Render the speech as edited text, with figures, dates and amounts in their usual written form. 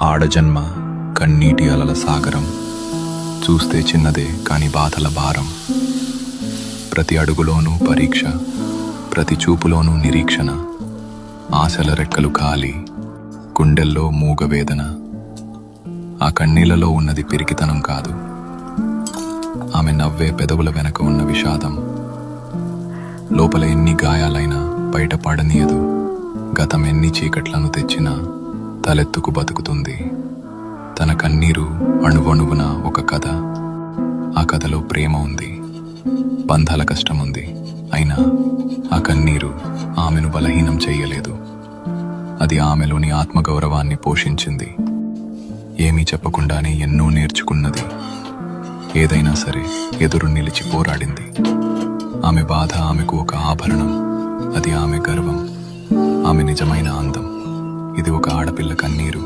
ఆడజన్మ కన్నీటి అలల సాగరం, చూస్తే చిన్నదే కాని బాధల భారం. ప్రతి అడుగులోనూ పరీక్ష, ప్రతి చూపులోనూ నిరీక్షణ. ఆశల రెక్కలు ఖాళీ, గుండెల్లో మూగవేదన. ఆ కన్నీళ్లలో ఉన్నది పిరికితనం కాదు, ఆమె నవ్వే పెదవుల వెనక ఉన్న విషాదం. లోపల ఎన్ని గాయాలైనా బయట పడనీయదు, గతం ఎన్ని చీకట్లను తెచ్చినా తలెత్తుకు బతుకుతుంది. తన కన్నీరు అణువణువున ఒక కథ. ఆ కథలో ప్రేమ ఉంది, బంధాల కష్టం ఉంది. అయినా ఆ కన్నీరు ఆమెను బలహీనం చెయ్యలేదు. అది ఆమెలోని ఆత్మగౌరవాన్ని పోషించింది. ఏమీ చెప్పకుండానే ఎన్నో నేర్చుకున్నది. ఏదైనా సరే ఎదురు నిలిచి పోరాడింది. ఆమె బాధ ఆమెకు ఒక ఆభరణం, అది ఆమె గర్వం, ఆమె నిజమైన అందం. ఇది ఒక ఆడపిల్ల కన్నీరు.